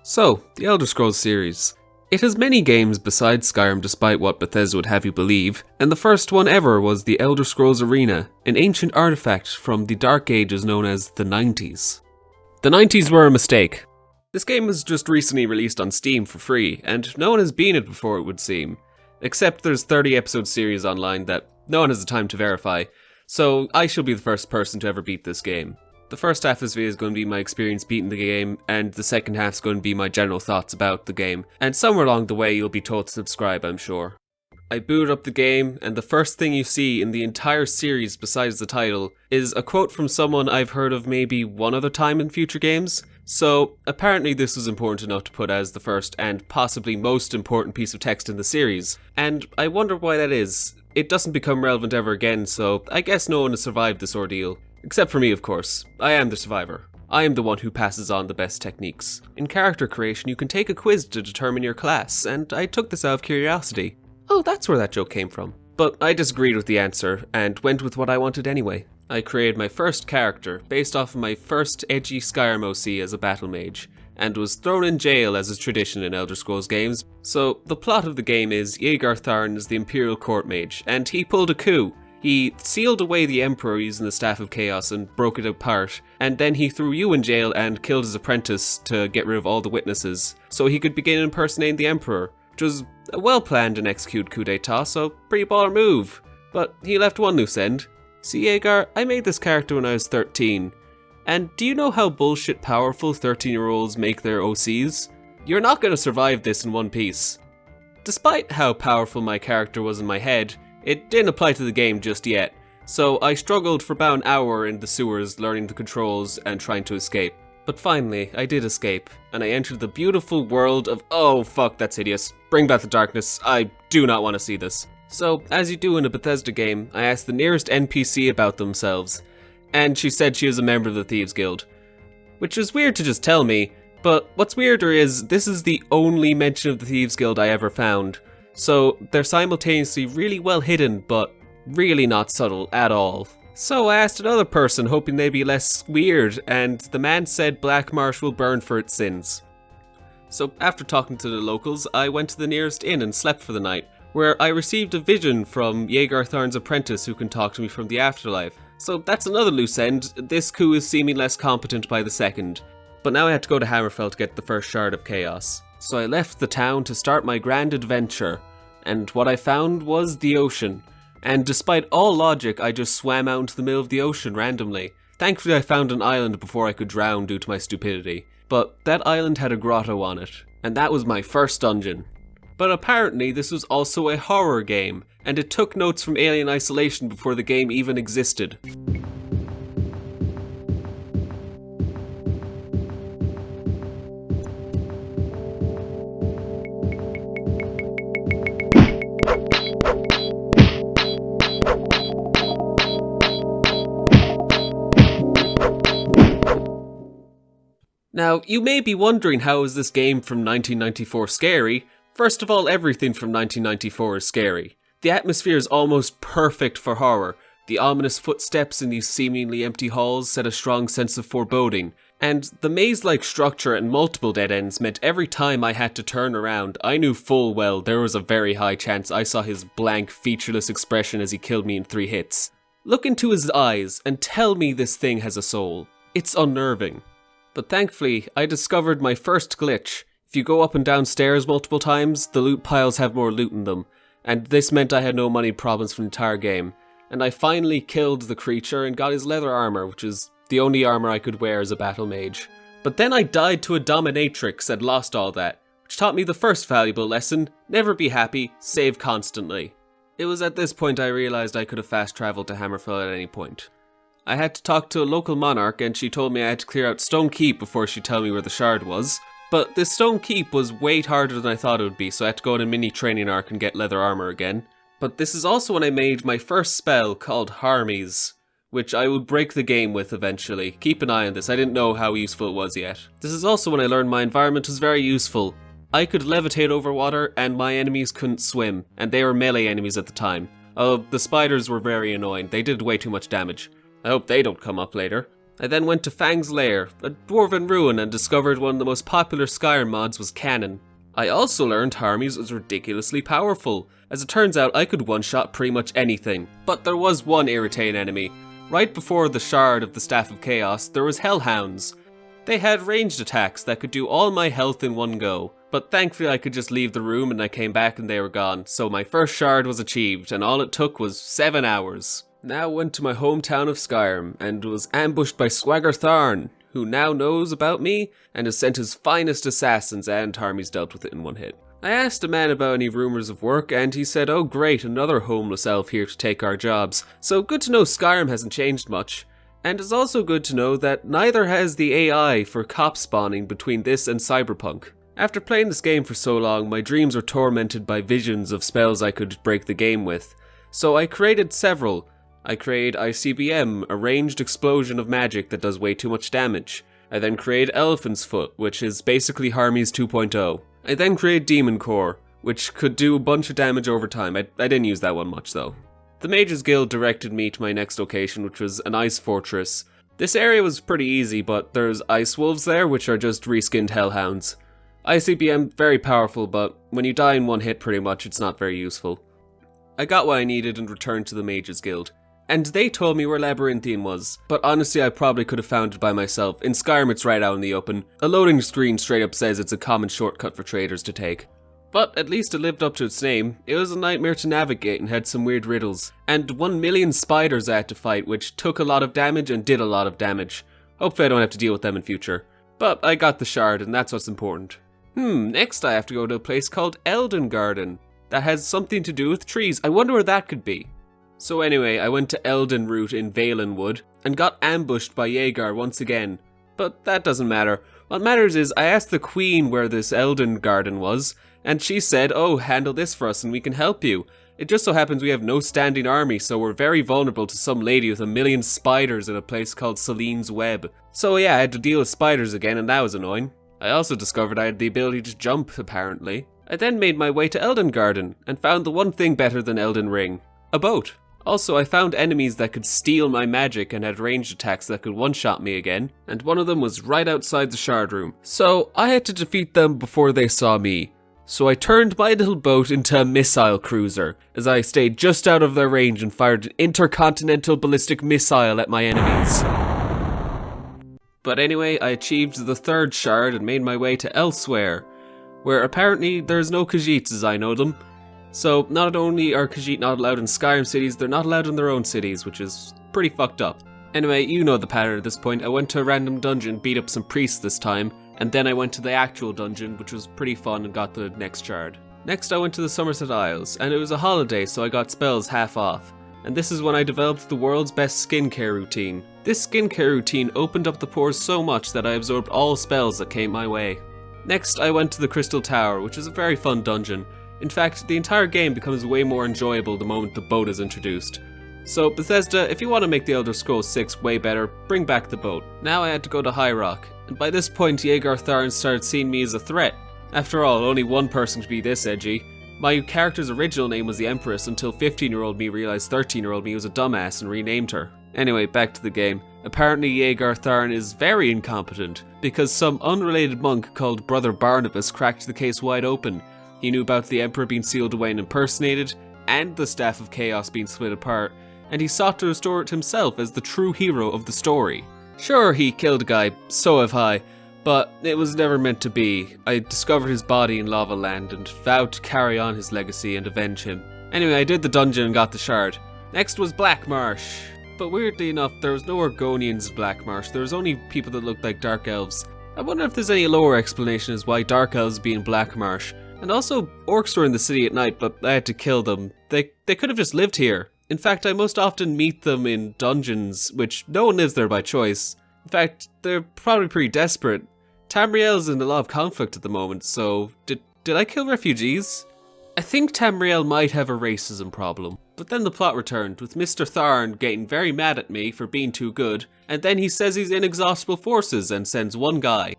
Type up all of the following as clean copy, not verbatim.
So, the Elder Scrolls series. It has many games besides Skyrim despite what Bethesda would have you believe, and the first one ever was the Elder Scrolls Arena, an ancient artifact from the Dark Ages known as the 90s. The 90s were a mistake. This game was just recently released on Steam for free, and no one has beaten it before it would seem. Except there's 30 episode series online that no one has the time to verify, so I shall be the first person to ever beat this game. The first half of this video is going to be my experience beating the game, and the second half is going to be my general thoughts about the game, and somewhere along the way you'll be told to subscribe, I'm sure. I booted up the game, and the first thing you see in the entire series besides the title is a quote from someone I've heard of maybe one other time in future games. So, apparently this was important enough to put as the first and possibly most important piece of text in the series, and I wonder why that is. It doesn't become relevant ever again, so I guess no one has survived this ordeal. Except for me, of course. I am the survivor. I am the one who passes on the best techniques. In character creation, you can take a quiz to determine your class, and I took this out of curiosity. Oh, that's where that joke came from. But I disagreed with the answer, and went with what I wanted anyway. I created my first character, based off of my first edgy Skyrim OC as a battle mage, and was thrown in jail as is tradition in Elder Scrolls games. So, the plot of the game is Yeager Tharn is the Imperial Court Mage, and he pulled a coup. He sealed away the Emperor using the Staff of Chaos and broke it apart, and then he threw you in jail and killed his apprentice to get rid of all the witnesses, so he could begin impersonating the Emperor, which was a well-planned and executed coup d'etat, so pretty baller move. But he left one loose end. See, Yeager, I made this character when I was 13, and do you know how bullshit powerful 13-year-olds make their OCs? You're not going to survive this in one piece. Despite how powerful my character was in my head, it didn't apply to the game just yet, so I struggled for about an hour in the sewers learning the controls and trying to escape. But finally, I did escape, and I entered the beautiful world of— oh fuck, that's hideous. Bring back the darkness, I do not want to see this. So, as you do in a Bethesda game, I asked the nearest NPC about themselves, and she said she was a member of the Thieves Guild. Which is weird to just tell me, but what's weirder is this is the only mention of the Thieves Guild I ever found. So, they're simultaneously really well hidden, but really not subtle at all. So I asked another person, hoping they'd be less weird, and the man said Black Marsh will burn for its sins. So after talking to the locals, I went to the nearest inn and slept for the night, where I received a vision from Yeager Tharn's apprentice who can talk to me from the afterlife. So that's another loose end. This coup is seeming less competent by the second. But now I had to go to Hammerfell to get the first Shard of Chaos. So I left the town to start my grand adventure, and what I found was the ocean. And despite all logic, I just swam out into the middle of the ocean randomly. Thankfully I found an island before I could drown due to my stupidity. But that island had a grotto on it, and that was my first dungeon. But apparently this was also a horror game, and it took notes from Alien Isolation before the game even existed. Now, you may be wondering, how is this game from 1994 scary? First of all, everything from 1994 is scary. The atmosphere is almost perfect for horror. The ominous footsteps in these seemingly empty halls set a strong sense of foreboding. And the maze-like structure and multiple dead ends meant every time I had to turn around, I knew full well there was a very high chance I saw his blank, featureless expression as he killed me in 3 hits. Look into his eyes and tell me this thing has a soul. It's unnerving. But thankfully, I discovered my first glitch. If you go up and down stairs multiple times, the loot piles have more loot in them, and this meant I had no money problems for the entire game. And I finally killed the creature and got his leather armor, which is the only armor I could wear as a battle mage. But then I died to a dominatrix and lost all that, which taught me the first valuable lesson: never be happy, save constantly. It was at this point I realized I could have fast traveled to Hammerfell at any point. I had to talk to a local monarch, and she told me I had to clear out Stone Keep before she'd tell me where the shard was. But this Stone Keep was way harder than I thought it would be, so I had to go on a mini training arc and get leather armor again. But this is also when I made my first spell called Harmies, which I would break the game with eventually. Keep an eye on this, I didn't know how useful it was yet. This is also when I learned my environment was very useful. I could levitate over water, and my enemies couldn't swim, and they were melee enemies at the time. The spiders were very annoying, they did way too much damage. I hope they don't come up later. I then went to Fang's Lair, a dwarven ruin, and discovered one of the most popular Skyrim mods was canon. I also learned Harmies was ridiculously powerful. As it turns out, I could one-shot pretty much anything. But there was one irritating enemy. Right before the Shard of the Staff of Chaos, there was Hellhounds. They had ranged attacks that could do all my health in one go. But thankfully I could just leave the room and I came back and they were gone. So my first Shard was achieved, and all it took was 7 hours. Now went to my hometown of Skyrim, and was ambushed by Swagger Tharn, who now knows about me, and has sent his finest assassins, and Harmies dealt with it in one hit. I asked a man about any rumours of work, and he said, oh great, another homeless elf here to take our jobs. So good to know Skyrim hasn't changed much. And it's also good to know that neither has the AI for cop spawning between this and Cyberpunk. After playing this game for so long, my dreams were tormented by visions of spells I could break the game with. So I created several. I create ICBM, a ranged explosion of magic that does way too much damage. I then create Elephant's Foot, which is basically Harmies 2.0. I then create Demon Core, which could do a bunch of damage over time. I didn't use that one much though. The Mages Guild directed me to my next location, which was an ice fortress. This area was pretty easy, but there's ice wolves there, which are just reskinned hellhounds. ICBM, very powerful, but when you die in one hit pretty much, it's not very useful. I got what I needed and returned to the Mages Guild. And they told me where Labyrinthian was, but honestly I probably could have found it by myself. In Skyrim it's right out in the open. A loading screen straight up says it's a common shortcut for traders to take. But at least it lived up to its name. It was a nightmare to navigate and had some weird riddles. And 1 million spiders I had to fight, which took a lot of damage and did a lot of damage. Hopefully I don't have to deal with them in future. But I got the shard and that's what's important. Next I have to go to a place called Elden Garden. That has something to do with trees. I wonder where that could be. So anyway, I went to Elden Root in Valenwood and got ambushed by Yeager once again. But that doesn't matter. What matters is I asked the Queen where this Elden Garden was, and she said, oh, handle this for us and we can help you. It just so happens we have no standing army, so we're very vulnerable to some lady with 1 million spiders in a place called Celine's Web. So yeah, I had to deal with spiders again, and that was annoying. I also discovered I had the ability to jump, apparently. I then made my way to Elden Garden, and found the one thing better than Elden Ring. A boat. Also, I found enemies that could steal my magic and had ranged attacks that could one-shot me again, and one of them was right outside the shard room. So I had to defeat them before they saw me. So I turned my little boat into a missile cruiser, as I stayed just out of their range and fired an intercontinental ballistic missile at my enemies. But anyway, I achieved the 3rd shard and made my way to Elsewhere, where apparently there's no Khajiits as I know them. So not only are Khajiit not allowed in Skyrim cities, they're not allowed in their own cities, which is pretty fucked up. Anyway, you know the pattern at this point. I went to a random dungeon, beat up some priests this time, and then I went to the actual dungeon, which was pretty fun, and got the next shard. Next I went to the Somerset Isles, and it was a holiday, so I got spells half off. And this is when I developed the world's best skincare routine. This skincare routine opened up the pores so much that I absorbed all spells that came my way. Next I went to the Crystal Tower, which is a very fun dungeon. In fact, the entire game becomes way more enjoyable the moment the boat is introduced. So Bethesda, if you want to make The Elder Scrolls 6 way better, bring back the boat. Now I had to go to High Rock, and by this point Yeager Tharn started seeing me as a threat. After all, only one person could be this edgy. My character's original name was the Empress until 15-year-old me realized 13-year-old me was a dumbass and renamed her. Anyway, back to the game. Apparently Yeager Tharn is very incompetent, because some unrelated monk called Brother Barnabas cracked the case wide open. He knew about the Emperor being sealed away and impersonated, and the Staff of Chaos being split apart, and he sought to restore it himself as the true hero of the story. Sure, he killed a guy, so have I, but it was never meant to be. I discovered his body in Lava Land and vowed to carry on his legacy and avenge him. Anyway, I did the dungeon and got the shard. Next was Black Marsh. But weirdly enough, there was no Argonians in Black Marsh. There was only people that looked like Dark Elves. I wonder if there's any lower explanation as why Dark Elves be in Black Marsh. And also, orcs were in the city at night, but I had to kill them. They could have just lived here. In fact, I most often meet them in dungeons, which no one lives there by choice. In fact, they're probably pretty desperate. Tamriel's in a lot of conflict at the moment, so did I kill refugees? I think Tamriel might have a racism problem. But then the plot returned, with Mr. Tharn getting very mad at me for being too good, and then he says he's inexhaustible forces and sends one guy.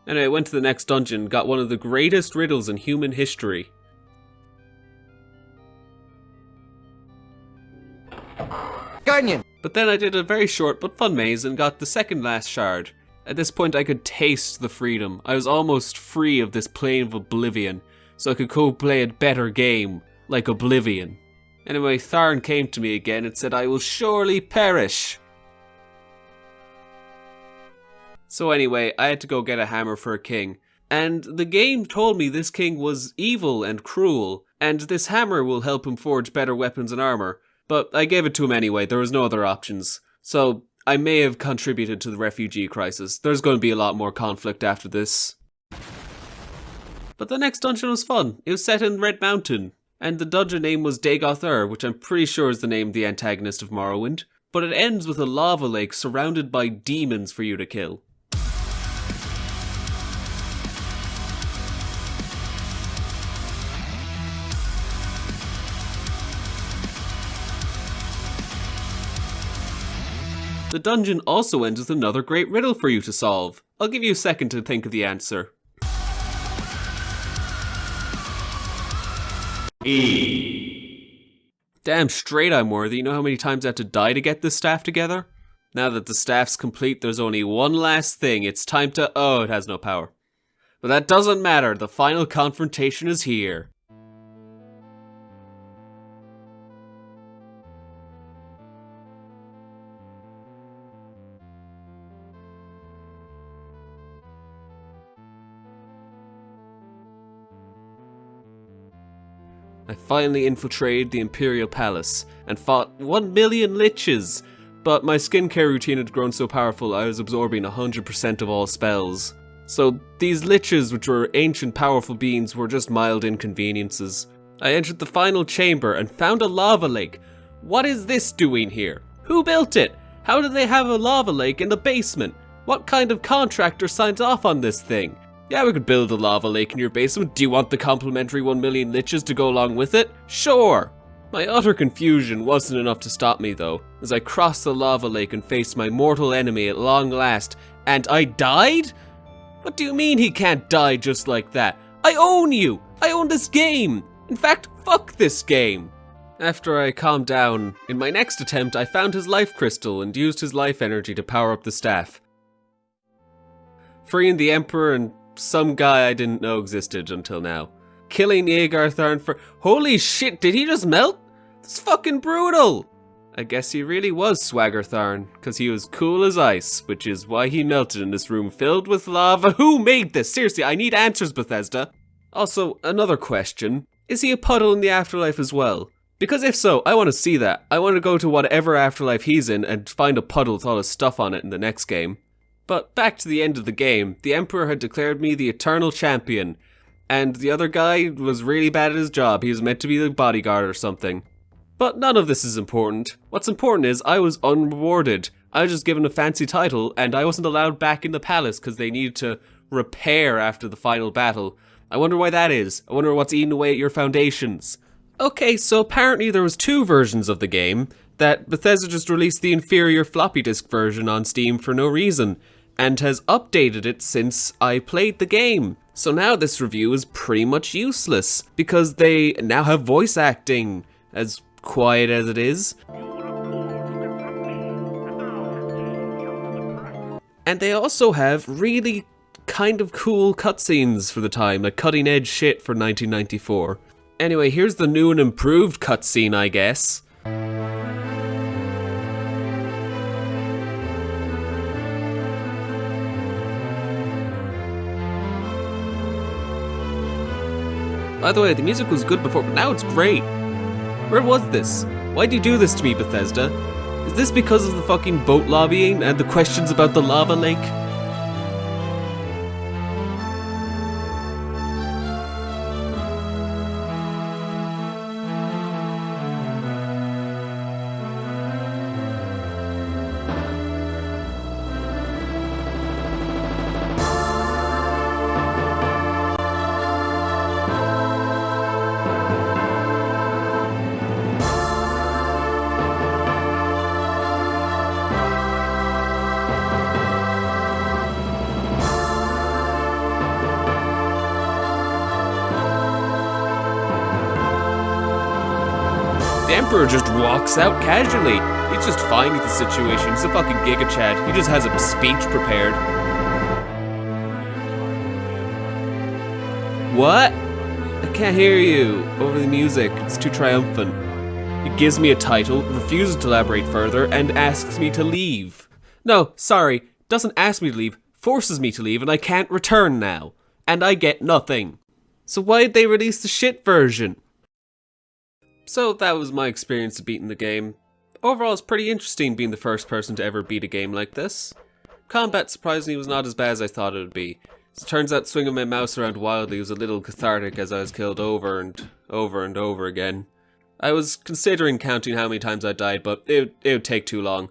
Anyway, I went to the next dungeon, got one of the greatest riddles in human history. But then I did a very short but fun maze and got the second last shard. At this point I could taste the freedom. I was almost free of this plane of Oblivion, so I could go play a better game, like Oblivion. Anyway, Tharn came to me again and said I will surely perish. So anyway, I had to go get a hammer for a king. And the game told me this king was evil and cruel, and this hammer will help him forge better weapons and armor. But I gave it to him anyway, there was no other options. So I may have contributed to the refugee crisis. There's going to be a lot more conflict after this. But the next dungeon was fun. It was set in Red Mountain, and the dungeon name was Dagoth Ur, which I'm pretty sure is the name of the antagonist of Morrowind. But it ends with a lava lake surrounded by demons for you to kill. The dungeon also ends with another great riddle for you to solve. I'll give you a second to think of the answer. E. Damn straight I'm worthy. You know how many times I had to die to get this staff together? Now that the staff's complete, there's only one last thing. It's time to... Oh, it has no power. But that doesn't matter. The final confrontation is here. I finally infiltrated the Imperial Palace and fought 1 million liches, but my skincare routine had grown so powerful I was absorbing 100% of all spells. So these liches, which were ancient powerful beings, were just mild inconveniences. I entered the final chamber and found a lava lake. What is this doing here? Who built it? How do they have a lava lake in the basement? What kind of contractor signs off on this thing? Yeah, we could build a lava lake in your basement. Do you want the complimentary 1 million liches to go along with it? Sure! My utter confusion wasn't enough to stop me though, as I crossed the lava lake and faced my mortal enemy at long last. And I died? What do you mean he can't die just like that? I own you! I own this game! In fact, fuck this game! After I calmed down, in my next attempt I found his life crystal and used his life energy to power up the staff, freeing the Emperor and some guy I didn't know existed until now. Killing Aegar Tharn for... Holy shit, did he just melt? That's fucking brutal! I guess he really was Swagger Tharn, because he was cool as ice, which is why he melted in this room filled with lava. Who made this? Seriously, I need answers, Bethesda. Also, another question. Is he a puddle in the afterlife as well? Because if so, I want to see that. I want to go to whatever afterlife he's in and find a puddle with all his stuff on it in the next game. But back to the end of the game, the Emperor had declared me the eternal champion, and the other guy was really bad at his job. He was meant to be the bodyguard or something. But none of this is important. What's important is I was unrewarded. I was just given a fancy title, and I wasn't allowed back in the palace because they needed to repair after the final battle. I wonder why that is. I wonder what's eating away at your foundations. Okay, so apparently there was 2 versions of the game, that Bethesda just released the inferior floppy disk version on Steam for no reason, and has updated it since I played the game. So now this review is pretty much useless, because they now have voice acting, as quiet as it is. And they also have really kind of cool cutscenes for the time, like cutting edge shit for 1994. Anyway, here's the new and improved cutscene, I guess. By the way, the music was good before, but now it's great. Where was this? Why'd you do this to me, Bethesda? Is this because of the fucking boat lobbying and the questions about the lava lake? The Emperor just walks out casually. He's just fine with the situation. He's a fucking Giga Chad. He just has a speech prepared. What? I can't hear you over the music. It's too triumphant. He gives me a title, refuses to elaborate further, and asks me to leave. No, sorry, doesn't ask me to leave, forces me to leave, and I can't return now. And I get nothing. So why'd they release the shit version? So that was my experience of beating the game. Overall, it's pretty interesting being the first person to ever beat a game like this. Combat surprisingly was not as bad as I thought it would be. As it turns out, swinging my mouse around wildly was a little cathartic as I was killed over and over again. I was considering counting how many times I died, but it would take too long.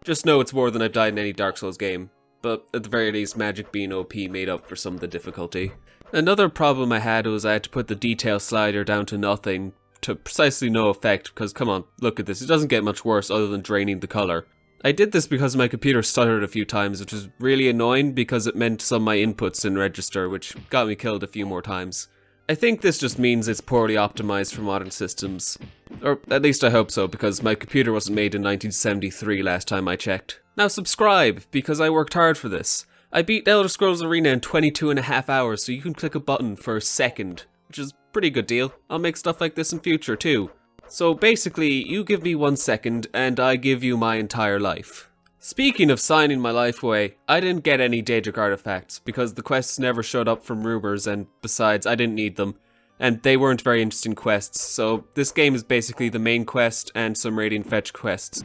Just know it's more than I've died in any Dark Souls game. But at the very least, magic being OP made up for some of the difficulty. Another problem I had was I had to put the detail slider down to nothing, to precisely no effect, because come on, look at this, it doesn't get much worse other than draining the colour. I did this because my computer stuttered a few times, which was really annoying because it meant some of my inputs didn't register, which got me killed a few more times. I think this just means it's poorly optimized for modern systems. Or at least I hope so, because my computer wasn't made in 1973 last time I checked. Now subscribe, because I worked hard for this. I beat Elder Scrolls Arena in 22.5 hours, so you can click a button for a second, which is a pretty good deal. I'll make stuff like this in future too. So basically, you give me 1 second, and I give you my entire life. Speaking of signing my life away, I didn't get any Daedric artifacts, because the quests never showed up from rumors, and besides, I didn't need them. And they weren't very interesting quests, so this game is basically the main quest and some Radiant Fetch quests,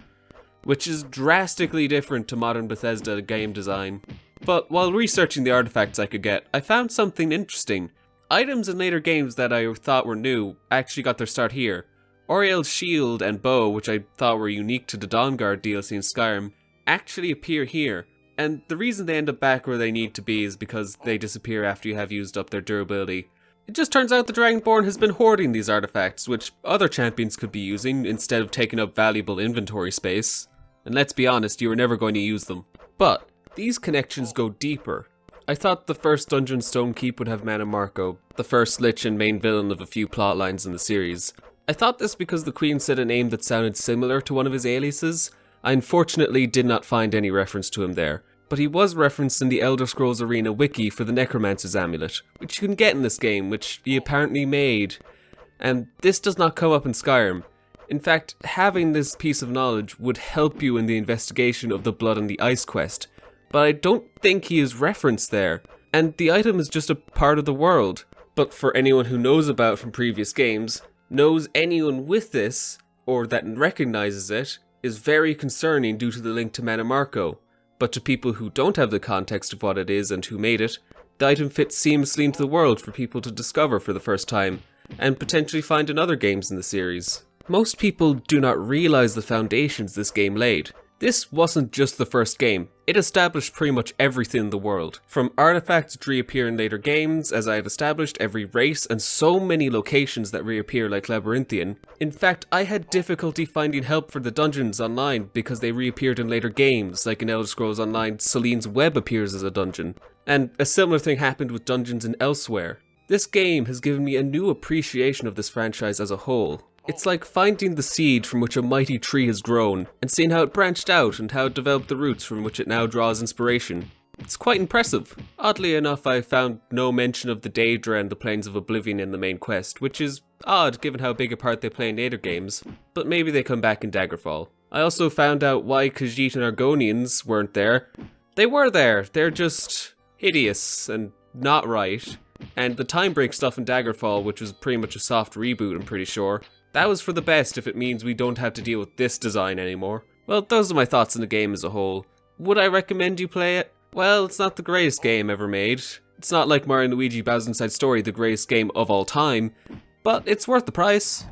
which is drastically different to modern Bethesda game design. But while researching the artifacts I could get, I found something interesting. Items in later games that I thought were new actually got their start here. Oriel's shield and bow, which I thought were unique to the Dawnguard DLC in Skyrim, actually appear here. And the reason they end up back where they need to be is because they disappear after you have used up their durability. It just turns out the Dragonborn has been hoarding these artifacts, which other champions could be using instead of taking up valuable inventory space. And let's be honest, you were never going to use them. But these connections go deeper. I thought the first dungeon Stonekeep would have Mana Marco, the first lich and main villain of a few plotlines in the series. I thought this because the Queen said a name that sounded similar to one of his aliases. I unfortunately did not find any reference to him there, but he was referenced in the Elder Scrolls Arena wiki for the Necromancer's Amulet, which you can get in this game, which he apparently made. And this does not come up in Skyrim. In fact, having this piece of knowledge would help you in the investigation of the Blood on the Ice quest, but I don't think he is referenced there, and the item is just a part of the world. But for anyone who knows about it from previous games, knows anyone with this, or that recognizes it, is very concerning due to the link to Mana Marco. But to people who don't have the context of what it is and who made it, the item fits seamlessly into the world for people to discover for the first time, and potentially find in other games in the series. Most people do not realize the foundations this game laid. This wasn't just the first game, it established pretty much everything in the world. From artifacts that reappear in later games, as I have established, every race, and so many locations that reappear like Labyrinthian. In fact, I had difficulty finding help for the dungeons online because they reappeared in later games, like in Elder Scrolls Online, Selene's Web appears as a dungeon. And a similar thing happened with dungeons in Elsewhere. This game has given me a new appreciation of this franchise as a whole. It's like finding the seed from which a mighty tree has grown, and seeing how it branched out and how it developed the roots from which it now draws inspiration. It's quite impressive. Oddly enough, I found no mention of the Daedra and the Plains of Oblivion in the main quest, which is odd given how big a part they play in later games, but maybe they come back in Daggerfall. I also found out why Khajiit and Argonians weren't there. They were there, they're just hideous and not right. And the Time Break stuff in Daggerfall, which was pretty much a soft reboot, I'm pretty sure, that was for the best if it means we don't have to deal with this design anymore. Well, those are my thoughts on the game as a whole. Would I recommend you play it? Well, it's not the greatest game ever made. It's not like Mario and Luigi Bowsers Inside Story, the greatest game of all time, but it's worth the price.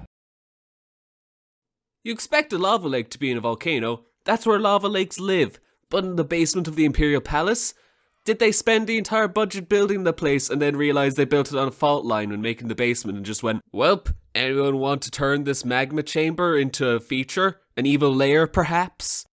You expect a lava lake to be in a volcano. That's where lava lakes live. But in the basement of the Imperial Palace? Did they spend the entire budget building the place and then realize they built it on a fault line when making the basement and just went, "Welp, anyone want to turn this magma chamber into a feature? An evil lair, perhaps?"